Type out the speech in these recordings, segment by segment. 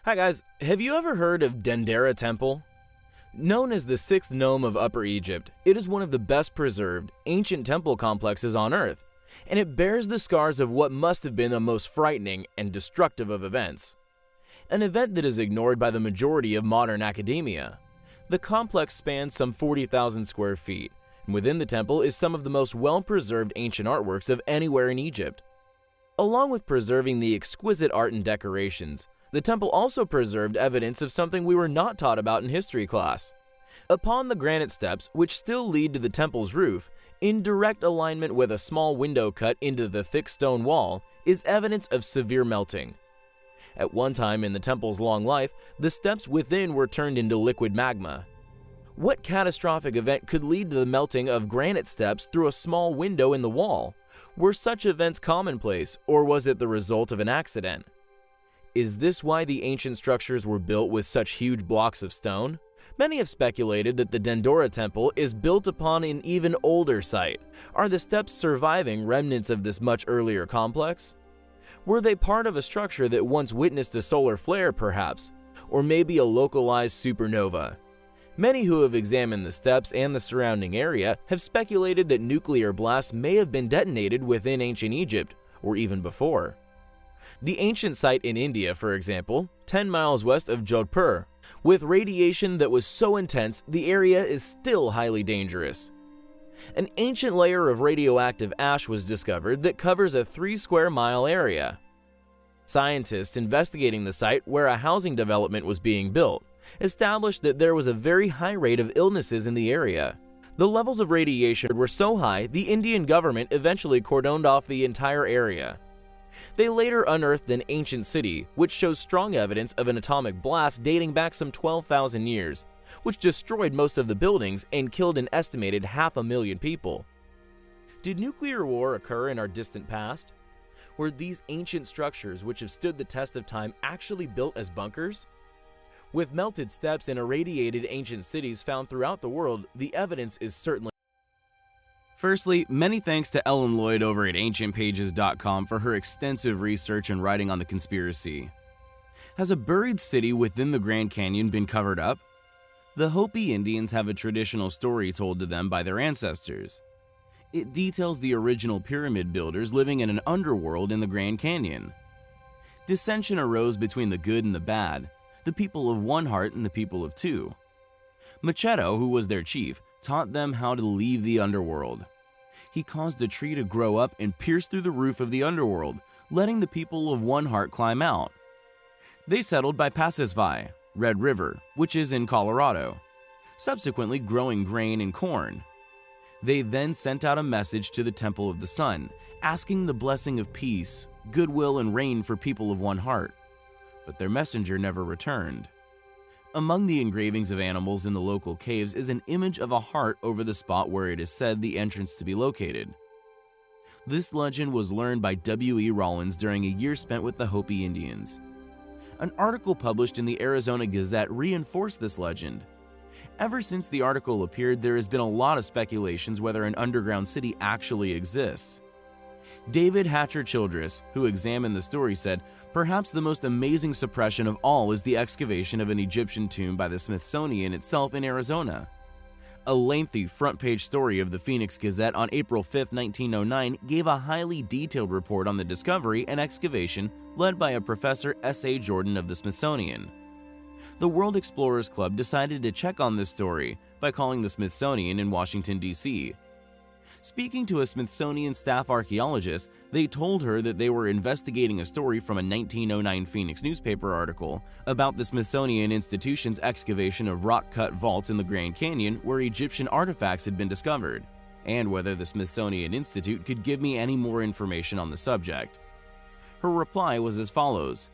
Hi guys, have you ever heard of Dendera Temple? Known as the sixth nome of Upper Egypt, it is one of the best preserved, ancient temple complexes on Earth, and it bears the scars of what must have been the most frightening and destructive of events. An event that is ignored by the majority of modern academia. The complex spans some 40,000 square feet, and within the temple is some of the most well-preserved ancient artworks of anywhere in Egypt. Along with preserving the exquisite art and decorations, the temple also preserved evidence of something we were not taught about in history class. Upon the granite steps, which still lead to the temple's roof, in direct alignment with a small window cut into the thick stone wall, is evidence of severe melting. At one time in the temple's long life, the steps within were turned into liquid magma. What catastrophic event could lead to the melting of granite steps through a small window in the wall? Were such events commonplace, or was it the result of an accident? Is this why the ancient structures were built with such huge blocks of stone? Many have speculated that the Dendera Temple is built upon an even older site. Are the steps surviving remnants of this much earlier complex? Were they part of a structure that once witnessed a solar flare, perhaps? Or maybe a localized supernova? Many who have examined the steps and the surrounding area have speculated that nuclear blasts may have been detonated within ancient Egypt, or even before. The ancient site in India, for example, 10 miles west of Jodhpur, with radiation that was so intense the area is still highly dangerous. An ancient layer of radioactive ash was discovered that covers a 3-square-mile area. Scientists investigating the site where a housing development was being built established that there was a very high rate of illnesses in the area. The levels of radiation were so high the Indian government eventually cordoned off the entire area. They later unearthed an ancient city, which shows strong evidence of an atomic blast dating back some 12,000 years, which destroyed most of the buildings and killed an estimated 500,000 people. Did nuclear war occur in our distant past? Were these ancient structures which have stood the test of time actually built as bunkers? With melted steps and irradiated ancient cities found throughout the world, the evidence is certainly. Firstly, many thanks to Ellen Lloyd over at AncientPages.com for her extensive research and writing on the conspiracy. Has a buried city within the Grand Canyon been covered up? The Hopi Indians have a traditional story told to them by their ancestors. It details the original pyramid builders living in an underworld in the Grand Canyon. Dissension arose between the good and the bad, the people of one heart and the people of two. Macheto, who was their chief, taught them how to leave the underworld. He caused a tree to grow up and pierce through the roof of the underworld, letting the people of one heart climb out. They settled by Passisvai, Red River, which is in Colorado, subsequently growing grain and corn. They then sent out a message to the Temple of the Sun, asking the blessing of peace, goodwill, and rain for people of one heart. But their messenger never returned. Among the engravings of animals in the local caves is an image of a heart over the spot where it is said the entrance to be located. This legend was learned by W.E. Rollins during a year spent with the Hopi Indians. An article published in the Arizona Gazette reinforced this legend. Ever since the article appeared, there has been a lot of speculations whether an underground city actually exists. David Hatcher Childress, who examined the story, said, "Perhaps the most amazing suppression of all is the excavation of an Egyptian tomb by the Smithsonian itself in Arizona." A lengthy front-page story of the Phoenix Gazette on April 5, 1909 gave a highly detailed report on the discovery and excavation led by a Professor S.A. Jordan of the Smithsonian. The World Explorers Club decided to check on this story by calling the Smithsonian in Washington, D.C. Speaking to a Smithsonian staff archaeologist, they told her that they were investigating a story from a 1909 Phoenix newspaper article about the Smithsonian Institution's excavation of rock-cut vaults in the Grand Canyon where Egyptian artifacts had been discovered, and whether the Smithsonian Institute could give me any more information on the subject. Her reply was as follows: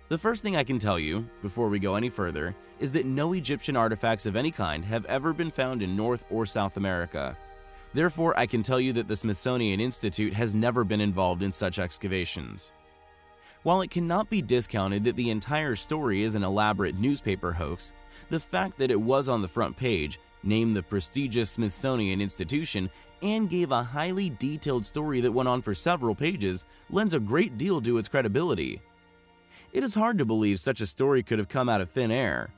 "The first thing I can tell you, before we go any further, is that no Egyptian artifacts of any kind have ever been found in North or South America. Therefore, I can tell you that the Smithsonian Institute has never been involved in such excavations." While it cannot be discounted that the entire story is an elaborate newspaper hoax, the fact that it was on the front page, named the prestigious Smithsonian Institution, and gave a highly detailed story that went on for several pages lends a great deal to its credibility. It is hard to believe such a story could have come out of thin air.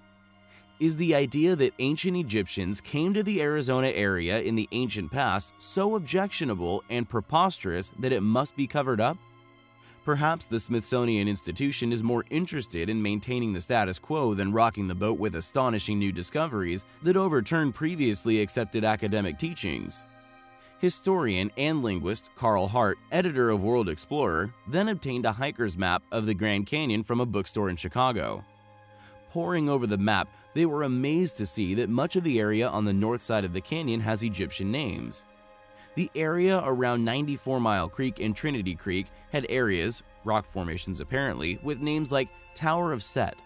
Is the idea that ancient Egyptians came to the Arizona area in the ancient past so objectionable and preposterous that it must be covered up? Perhaps the Smithsonian Institution is more interested in maintaining the status quo than rocking the boat with astonishing new discoveries that overturn previously accepted academic teachings. Historian and linguist Carl Hart, editor of World Explorer, then obtained a hiker's map of the Grand Canyon from a bookstore in Chicago. Poring over the map, they were amazed to see that much of the area on the north side of the canyon has Egyptian names. The area around 94 Mile Creek and Trinity Creek had areas, rock formations apparently, with names like Tower of Set,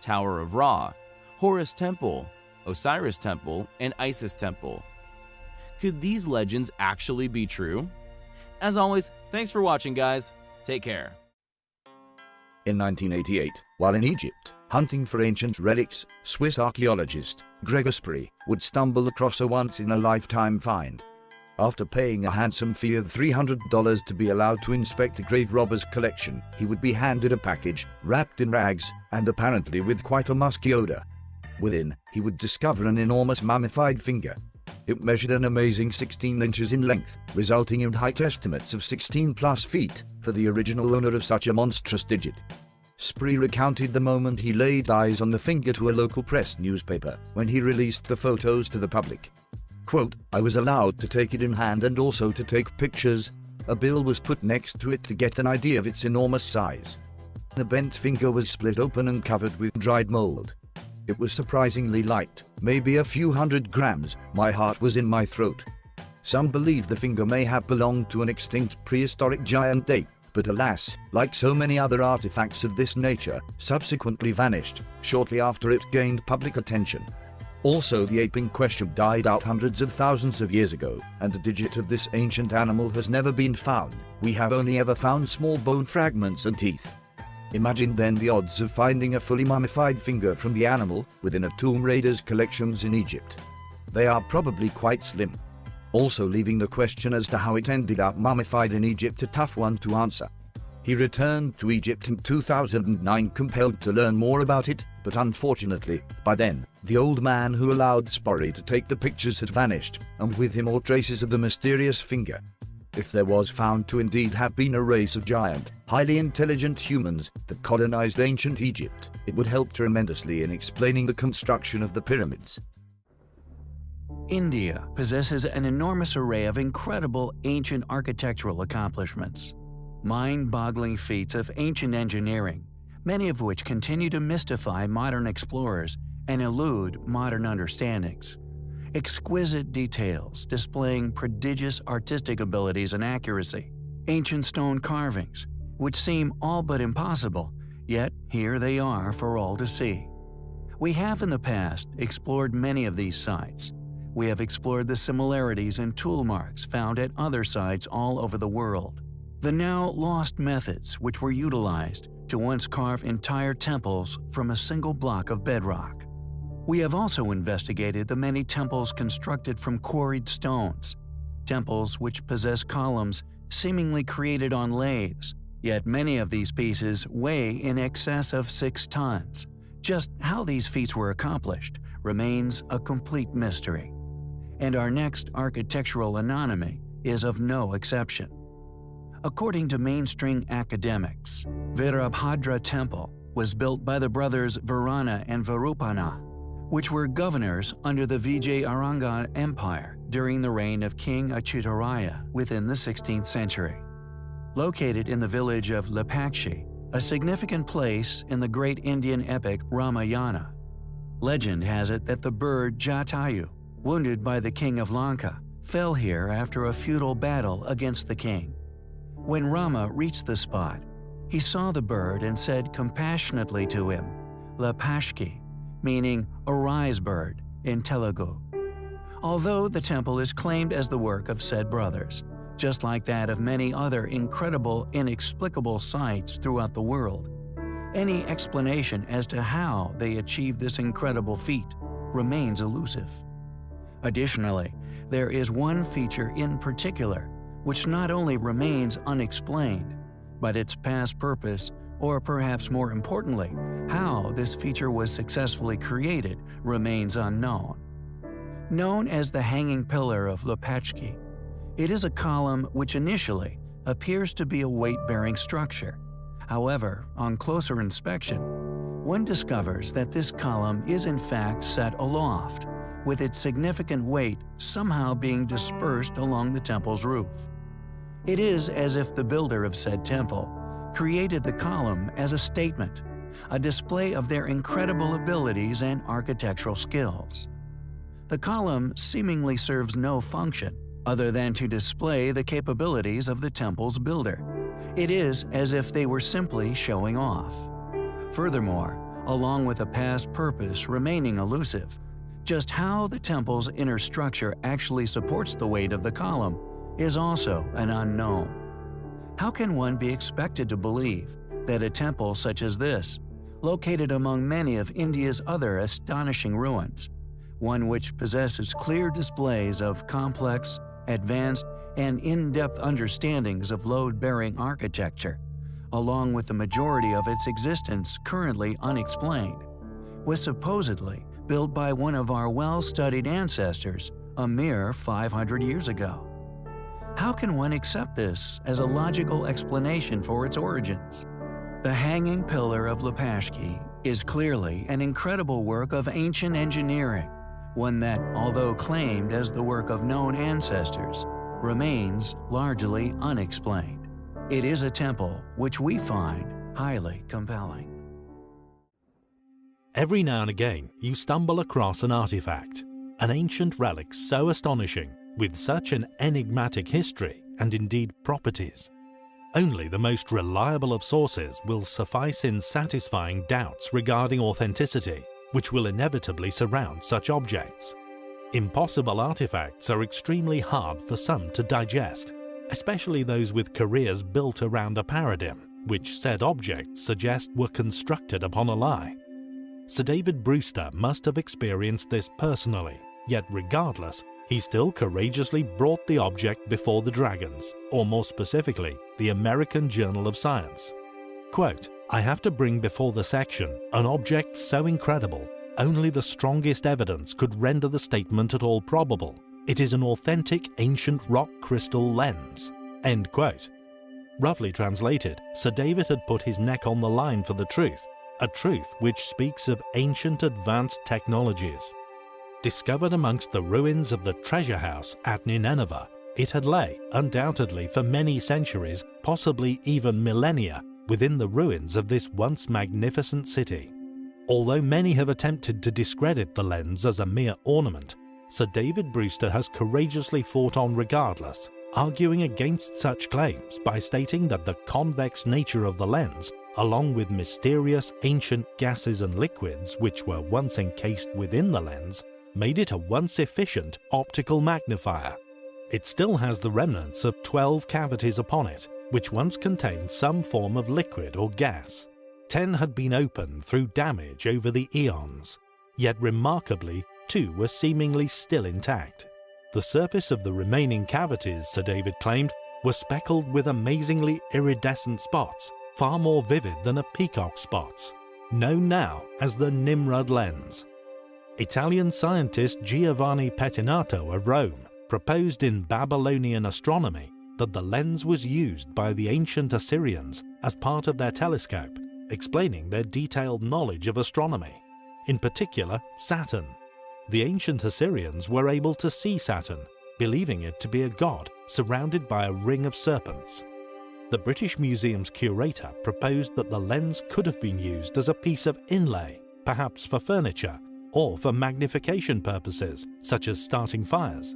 Tower of Ra, Horus Temple, Osiris Temple, and Isis Temple. Could these legends actually be true? As always, thanks for watching, guys. Take care. In 1988, while in Egypt, hunting for ancient relics, Swiss archaeologist Gregor Spree would stumble across a once-in-a-lifetime find. After paying a handsome fee of $300 to be allowed to inspect the grave robber's collection, he would be handed a package, wrapped in rags, and apparently with quite a musky odor. Within, he would discover an enormous mummified finger. It measured an amazing 16 inches in length, resulting in height estimates of 16+ feet for the original owner of such a monstrous digit. Spree recounted the moment he laid eyes on the finger to a local press newspaper when he released the photos to the public. Quote, "I was allowed to take it in hand and also to take pictures. A bill was put next to it to get an idea of its enormous size. The bent finger was split open and covered with dried mold. It was surprisingly light, maybe a few hundred grams. My heart was in my throat." Some believe the finger may have belonged to an extinct prehistoric giant ape, but alas, like so many other artifacts of this nature, subsequently vanished shortly after it gained public attention. Also, the ape in question died out hundreds of thousands of years ago, and the digit of this ancient animal has never been found. We have only ever found small bone fragments and teeth. Imagine then the odds of finding a fully mummified finger from the animal within a tomb raider's collections in Egypt. They are probably quite slim. Also leaving the question as to how it ended up mummified in Egypt a tough one to answer. He returned to Egypt in 2009 compelled to learn more about it, but unfortunately, by then, the old man who allowed Spree to take the pictures had vanished, and with him all traces of the mysterious finger. If there was found to indeed have been a race of giant, highly intelligent humans that colonized ancient Egypt, it would help tremendously in explaining the construction of the pyramids. India possesses an enormous array of incredible ancient architectural accomplishments. Mind-boggling feats of ancient engineering, many of which continue to mystify modern explorers and elude modern understandings. Exquisite details displaying prodigious artistic abilities and accuracy. Ancient stone carvings, which seem all but impossible, yet here they are for all to see. We have in the past explored many of these sites. We have explored the similarities and tool marks found at other sites all over the world. The now lost methods which were utilized to once carve entire temples from a single block of bedrock. We have also investigated the many temples constructed from quarried stones, temples which possess columns seemingly created on lathes, yet many of these pieces weigh in excess of 6 tons. Just how these feats were accomplished remains a complete mystery. And our next architectural anomaly is of no exception. According to mainstream academics, Virabhadra Temple was built by the brothers Varana and Varupana, which were governors under the Vijayaranga Empire during the reign of King Achyutaraya within the 16th century. Located in the village of Lepakshi, a significant place in the great Indian epic Ramayana. Legend has it that the bird Jatayu, wounded by the king of Lanka, fell here after a futile battle against the king. When Rama reached the spot, he saw the bird and said compassionately to him, Lapashki, meaning "arise, bird" in Telugu. Although the temple is claimed as the work of said brothers, just like that of many other incredible, inexplicable sites throughout the world, any explanation as to how they achieved this incredible feat remains elusive. Additionally, there is one feature in particular which not only remains unexplained, but its past purpose or perhaps more importantly, how this feature was successfully created, remains unknown. Known as the hanging pillar of Lopachki, it is a column which initially appears to be a weight-bearing structure. However, on closer inspection, one discovers that this column is in fact set aloft, with its significant weight somehow being dispersed along the temple's roof. It is as if the builder of said temple created the column as a statement, a display of their incredible abilities and architectural skills. The column seemingly serves no function other than to display the capabilities of the temple's builder. It is as if they were simply showing off. Furthermore, along with a past purpose remaining elusive, just how the temple's inner structure actually supports the weight of the column is also an unknown. How can one be expected to believe that a temple such as this, located among many of India's other astonishing ruins, one which possesses clear displays of complex, advanced, and in-depth understandings of load-bearing architecture, along with the majority of its existence currently unexplained, was supposedly built by one of our well-studied ancestors a mere 500 years ago? How can one accept this as a logical explanation for its origins? The Hanging Pillar of Lopachki is clearly an incredible work of ancient engineering, one that, although claimed as the work of known ancestors, remains largely unexplained. It is a temple which we find highly compelling. Every now and again, you stumble across an artifact, an ancient relic so astonishing, with such an enigmatic history and indeed properties. Only the most reliable of sources will suffice in satisfying doubts regarding authenticity, which will inevitably surround such objects. Impossible artifacts are extremely hard for some to digest, especially those with careers built around a paradigm, which said objects suggest were constructed upon a lie. Sir David Brewster must have experienced this personally, yet regardless, he still courageously brought the object before the Dragons, or more specifically, the American Journal of Science. Quote, "I have to bring before the section an object so incredible, only the strongest evidence could render the statement at all probable. It is an authentic ancient rock crystal lens." End quote. Roughly translated, Sir David had put his neck on the line for the truth, a truth which speaks of ancient advanced technologies. Discovered amongst the ruins of the treasure house at Nineveh, it had lay, undoubtedly for many centuries, possibly even millennia, within the ruins of this once magnificent city. Although many have attempted to discredit the lens as a mere ornament, Sir David Brewster has courageously fought on regardless, arguing against such claims by stating that the convex nature of the lens, along with mysterious ancient gases and liquids which were once encased within the lens, made it a once efficient optical magnifier. It still has the remnants of 12 cavities upon it, which once contained some form of liquid or gas. 10 had been opened through damage over the eons, yet remarkably 2 were seemingly still intact. The surface of the remaining cavities, Sir David claimed, were speckled with amazingly iridescent spots, far more vivid than a peacock's spots, known now as the Nimrod lens. Italian scientist Giovanni Pettinato of Rome proposed in Babylonian astronomy that the lens was used by the ancient Assyrians as part of their telescope, explaining their detailed knowledge of astronomy, in particular Saturn. The ancient Assyrians were able to see Saturn, believing it to be a god surrounded by a ring of serpents. The British Museum's curator proposed that the lens could have been used as a piece of inlay, perhaps for furniture, or for magnification purposes, such as starting fires.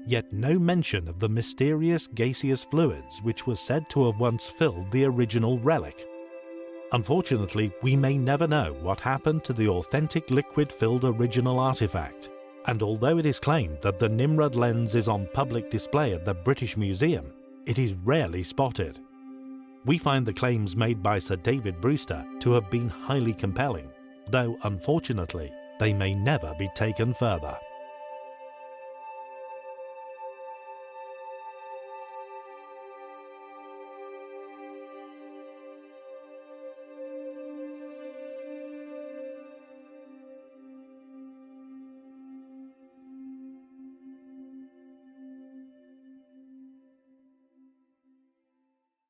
Yet no mention of the mysterious gaseous fluids which were said to have once filled the original relic. Unfortunately, we may never know what happened to the authentic liquid-filled original artifact, and although it is claimed that the Nimrod lens is on public display at the British Museum, it is rarely spotted. We find the claims made by Sir David Brewster to have been highly compelling, though unfortunately, they may never be taken further.